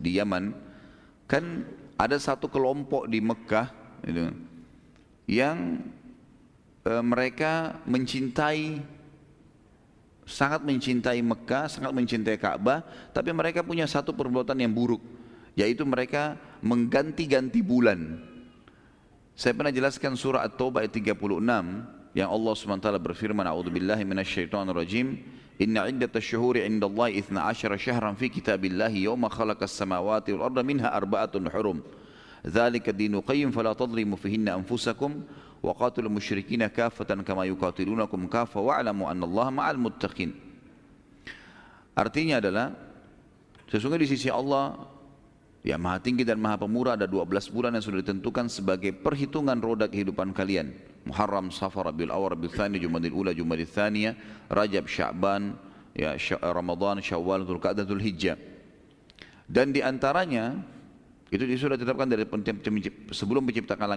di Yaman, kan ada satu kelompok di Mekah gitu, yang mereka sangat mencintai Mekah, sangat mencintai Ka'bah, tapi mereka punya satu perbuatan yang buruk, yaitu mereka mengganti-ganti bulan. Saya pernah jelaskan surah At-Taubah ayat 36 yang Allah SWT berfirman, a'udzubillahi minasyaitonirrajim, inna iddatash syuhuri 'indallahi 12 syahran fi kitabillahi yawma khalaqas samawati wal arda minha arba'atun hurum. Dzalika ad-dinul qayyim fala tadhlimu fihinna anfusakum wa qatilul musyrikina kaffatan kama yuqatilunakum kaffa wa'lamu annallaha ma'al muttaqin. Artinya adalah sesungguhnya di sisi Allah yang Maha Tinggi dan Maha Pemurah ada 12 bulan yang sudah ditentukan sebagai perhitungan roda kehidupan kalian. Muharram, Safar, Rabiul Awwal, Rabiul Tsani, Jumadil Ula, Jumadil Tsaniyah, Rajab, Sya'ban, ya Ramadan, Syawal, Dzulqa'dah, Dzulhijjah. Dan di antaranya itu sudah ditetapkan dari sebelum penciptaan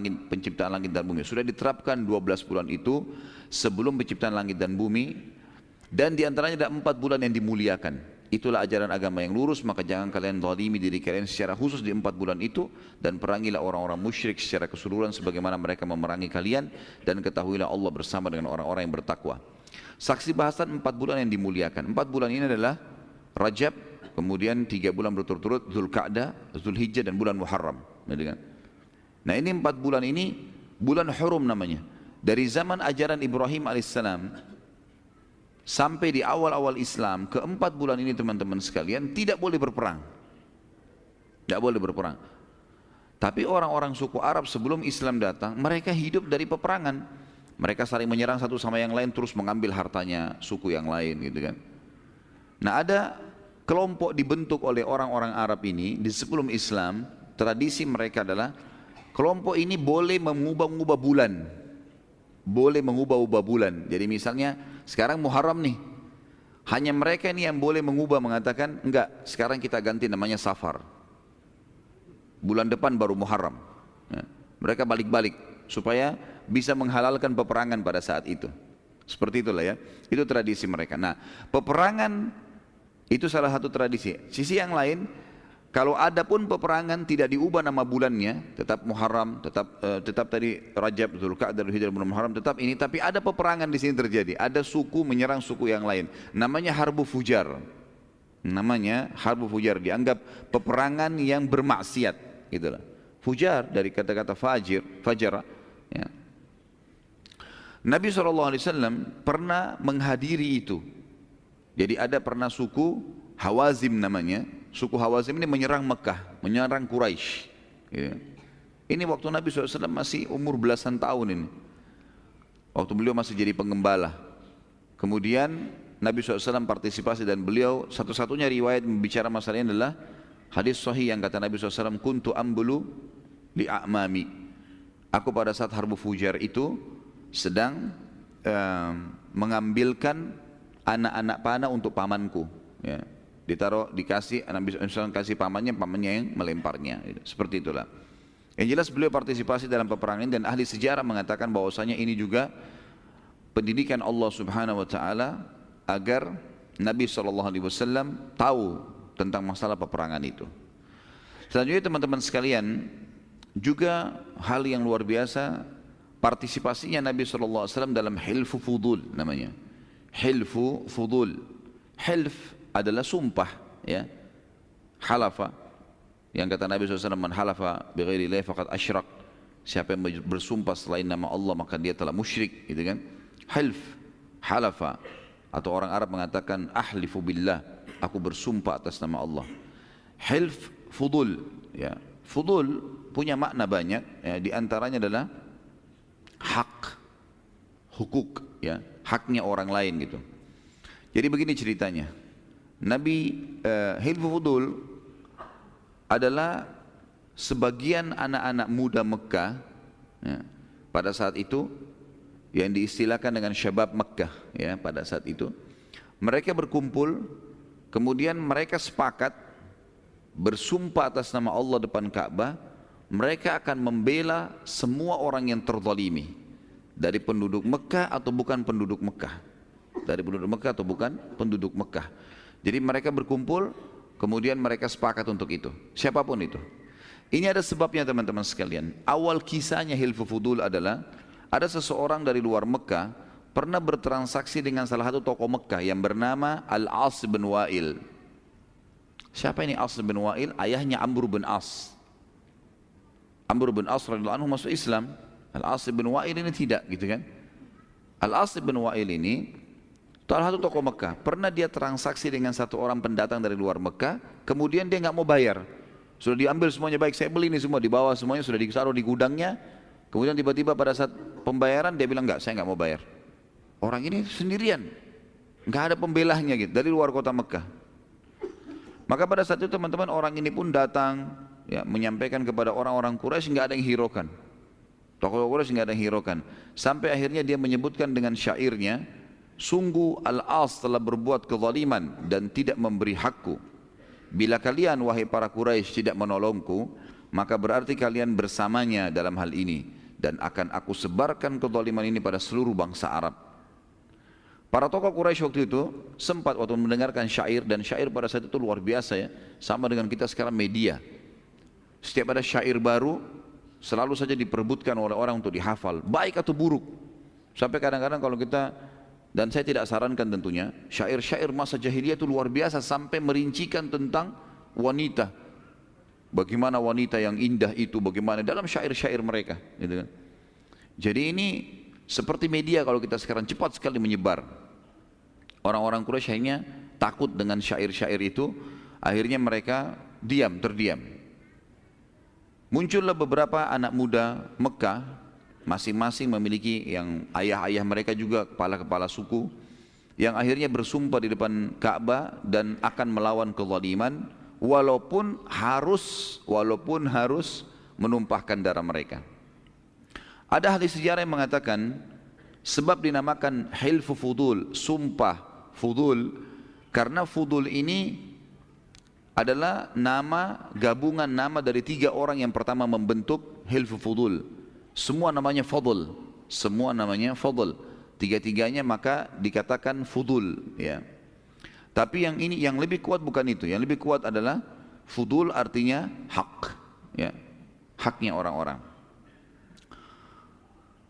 langit dan bumi. Sudah diterapkan 12 bulan itu sebelum penciptaan langit dan bumi. Dan di antaranya ada 4 bulan yang dimuliakan. Itulah ajaran agama yang lurus, maka jangan kalian zalimi diri kalian secara khusus di 4 bulan itu, dan perangilah orang-orang musyrik secara keseluruhan sebagaimana mereka memerangi kalian, dan ketahuilah Allah bersama dengan orang-orang yang bertakwa. Saksi bahasan 4 bulan yang dimuliakan. 4 bulan ini adalah Rajab, kemudian 3 bulan berturut-turut Dzulqa'dah, Dzulhijjah, dan bulan Muharram. Nah ini 4 bulan ini bulan hurum namanya. Dari zaman ajaran Ibrahim alaihissalam sampai di awal-awal Islam, ke 4 bulan ini teman-teman sekalian tidak boleh berperang. Tidak boleh berperang. Tapi orang-orang suku Arab sebelum Islam datang, mereka hidup dari peperangan. Mereka saling menyerang satu sama yang lain, terus mengambil hartanya suku yang lain gitu kan. Nah ada kelompok dibentuk oleh orang-orang Arab ini di sebelum Islam. Tradisi mereka adalah kelompok ini boleh mengubah-ubah bulan. Boleh mengubah-ubah bulan. Jadi misalnya sekarang Muharram nih, hanya mereka ini yang boleh mengubah, mengatakan enggak, sekarang kita ganti namanya Safar, bulan depan baru Muharram. Ya. Mereka balik-balik supaya bisa menghalalkan peperangan pada saat itu. Seperti itulah ya, itu tradisi mereka. Nah peperangan itu salah satu tradisi. Sisi yang lain, kalau ada pun peperangan tidak diubah nama bulannya, tetap Muharram, tetap tadi Rajab, Dzulqa'dah, Dzulhijjah, bulan Muharram tetap ini, tapi ada peperangan di sini terjadi. Ada suku menyerang suku yang lain. Namanya Harbu Fujar. Namanya Harbu Fujar, dianggap peperangan yang bermaksiat, gitulah. Fujar dari kata-kata fajir, fajar. Ya. Nabi SAW pernah menghadiri itu. Jadi ada pernah suku Hawazim namanya. Suku Hawazim ini menyerang Mekah, menyerang Quraisy. Ya. Ini waktu Nabi SAW masih umur belasan tahun ini. Waktu beliau masih jadi penggembala. Kemudian Nabi SAW partisipasi, dan beliau satu-satunya riwayat membicara masalah ini adalah hadis sahih yang kata Nabi SAW, kuntu ambulu li a'mami. Aku pada saat Harbu Fujar itu sedang mengambilkan anak-anak panah untuk pamanku. Ya. Dikasih, Nabi SAW kasih pamannya yang melemparnya. Seperti itulah. Yang jelas beliau partisipasi dalam peperangan, dan ahli sejarah mengatakan bahwasanya ini juga pendidikan Allah Subhanahu Wa Taala agar Nabi SAW tahu tentang masalah peperangan itu. Selanjutnya teman-teman sekalian, juga hal yang luar biasa partisipasinya Nabi SAW dalam hilfu fudul namanya. Hilfu fudul. Hilf adalah sumpah, ya. Halafa, yang kata Nabi SAW, man halafa bighairi Allah faqad asyrak. Siapa yang bersumpah selain nama Allah maka dia telah musyrik, gitu kan. Hilf, halafa, atau orang Arab mengatakan ahlifu billah, aku bersumpah atas nama Allah. Hilf fudul, ya. Fudul punya makna banyak, ya. Di antaranya adalah hak, hukuk, ya, haknya orang lain gitu. Jadi begini ceritanya. Nabi Hilfu Fudul adalah sebagian anak-anak muda Mekah, ya, pada saat itu yang diistilahkan dengan syabab Mekah, ya, pada saat itu mereka berkumpul, kemudian mereka sepakat bersumpah atas nama Allah depan Ka'bah, mereka akan membela semua orang yang terzalimi, dari penduduk Mekah atau bukan penduduk Mekah, dari penduduk Mekah atau bukan penduduk Mekah. Jadi mereka berkumpul, kemudian mereka sepakat untuk itu, siapapun itu. Ini ada sebabnya teman-teman sekalian. Awal kisahnya Hilfu Fudul adalah ada seseorang dari luar Mekah pernah bertransaksi dengan salah satu tokoh Mekah yang bernama Al-As bin Wa'il. Siapa ini As bin Wa'il? Ayahnya Amr bin As. Amr bin As radhiyallahu anhu masuk Islam. Al-As bin Wa'il ini tidak, gitu kan? Al-As bin Wa'il ini salah satu tokoh Mekah. Pernah dia transaksi dengan satu orang pendatang dari luar Mekah, kemudian dia nggak mau bayar. Sudah diambil semuanya, baik saya beli ini semua, dibawa semuanya, sudah ditaruh di gudangnya. Kemudian tiba-tiba pada saat pembayaran dia bilang enggak, saya enggak mau bayar. Orang ini sendirian, enggak ada pembelahnya gitu, dari luar kota Mekah. Maka pada saat itu teman-teman, orang ini pun datang ya, menyampaikan kepada orang-orang Quraisy, enggak ada yang hiraukan. Tokoh Quraisy enggak ada yang hiraukan. Sampai akhirnya dia menyebutkan dengan syairnya, sungguh Al-As telah berbuat kezaliman dan tidak memberi hakku. Bila kalian wahai para Quraisy tidak menolongku, maka berarti kalian bersamanya dalam hal ini, dan akan aku sebarkan kezaliman ini pada seluruh bangsa Arab. Para tokoh Quraisy waktu itu sempat waktu mendengarkan syair, dan syair pada saat itu luar biasa ya, sama dengan kita sekarang media. Setiap ada syair baru selalu saja diperebutkan oleh orang untuk dihafal, baik atau buruk. Sampai kadang-kadang kalau kita, dan saya tidak sarankan tentunya, syair-syair masa jahiliyah itu luar biasa sampai merincikan tentang wanita. Bagaimana wanita yang indah itu, bagaimana dalam syair-syair mereka, gitu kan. Jadi ini seperti media kalau kita sekarang cepat sekali menyebar. Orang-orang Quraisy akhirnya takut dengan syair-syair itu, akhirnya mereka terdiam. Muncullah beberapa anak muda Mekah, masing-masing memiliki yang ayah-ayah mereka juga kepala-kepala suku, yang akhirnya bersumpah di depan Ka'bah dan akan melawan kezaliman walaupun harus menumpahkan darah mereka. Ada ahli sejarah yang mengatakan sebab dinamakan Hilfu Fudul, sumpah Fudul, karena Fudul ini adalah nama gabungan nama dari 3 orang yang pertama membentuk Hilfu Fudul. Semua namanya Fadl, semua namanya Fadl, tiga-tiganya maka dikatakan Fudul ya. Tapi yang ini yang lebih kuat bukan itu, yang lebih kuat adalah Fudul artinya hak ya, haknya orang-orang.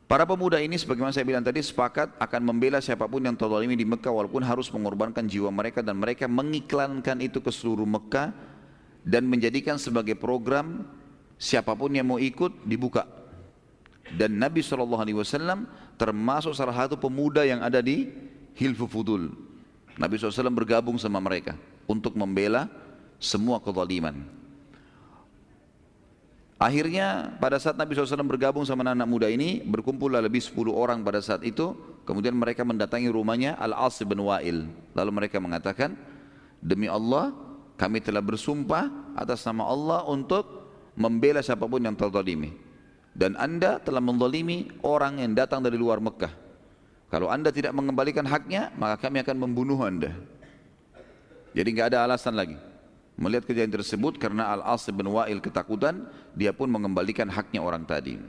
Para pemuda ini sebagaimana saya bilang tadi sepakat akan membela siapapun yang terzalimi di Mekah walaupun harus mengorbankan jiwa mereka, dan mereka mengiklankan itu ke seluruh Mekah dan menjadikan sebagai program siapapun yang mau ikut dibuka. Dan Nabi SAW termasuk salah satu pemuda yang ada di Hilfu Fudul. Nabi SAW bergabung sama mereka untuk membela semua kezaliman. Akhirnya pada saat Nabi SAW bergabung sama anak muda ini, berkumpullah lebih 10 orang pada saat itu. Kemudian mereka mendatangi rumahnya Al-As bin Wa'il. Lalu mereka mengatakan, demi Allah kami telah bersumpah atas nama Allah untuk membela siapapun yang terzalimi. Dan anda telah menzalimi orang yang datang dari luar Mekah. Kalau anda tidak mengembalikan haknya, maka kami akan membunuh anda. Jadi nggak ada alasan lagi. Melihat kejadian tersebut, karena Al-As bin Wa'il ketakutan, dia pun mengembalikan haknya orang tadi.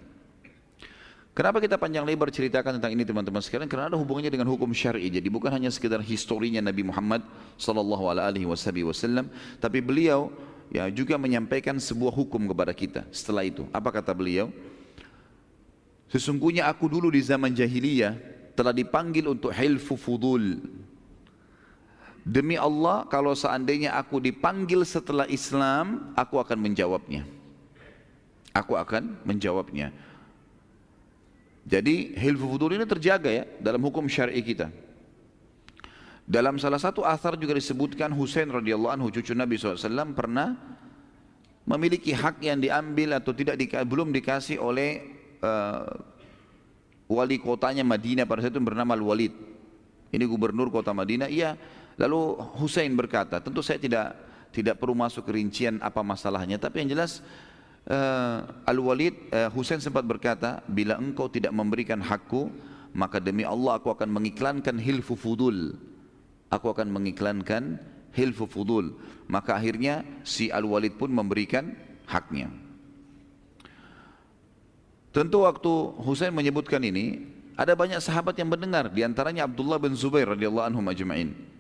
Kenapa kita panjang lebar ceritakan tentang ini teman-teman sekalian? Karena ada hubungannya dengan hukum syar'i. Jadi bukan hanya sekedar historinya Nabi Muhammad SAW, tapi beliau ya juga menyampaikan sebuah hukum kepada kita. Setelah itu, apa kata beliau? Sesungguhnya aku dulu di zaman jahiliyah telah dipanggil untuk Hilfu Fudul. Demi Allah, kalau seandainya aku dipanggil setelah Islam, aku akan menjawabnya. Aku akan menjawabnya. Jadi Hilfu Fudul ini terjaga ya dalam hukum syar'i kita. Dalam salah satu athar juga disebutkan Husain radhiyallahu anhu, cucu Nabi SAW, pernah memiliki hak yang diambil atau belum dikasih oleh wali kotanya Madinah pada saat itu bernama Al-Walid. Ini gubernur kota Madinah. Iya. Lalu Husain berkata, tentu saya tidak perlu masuk ke rincian apa masalahnya, tapi yang jelas Al-Walid, Husain sempat berkata, bila engkau tidak memberikan hakku, maka demi Allah aku akan mengiklankan Hilfu Fudul. Aku akan mengiklankan Hilfu Fudul. Maka akhirnya si Al-Walid pun memberikan haknya. Tentu waktu Husain menyebutkan ini, ada banyak sahabat yang mendengar, diantaranya Abdullah bin Zubair radhiyallahu anhum ajma'in.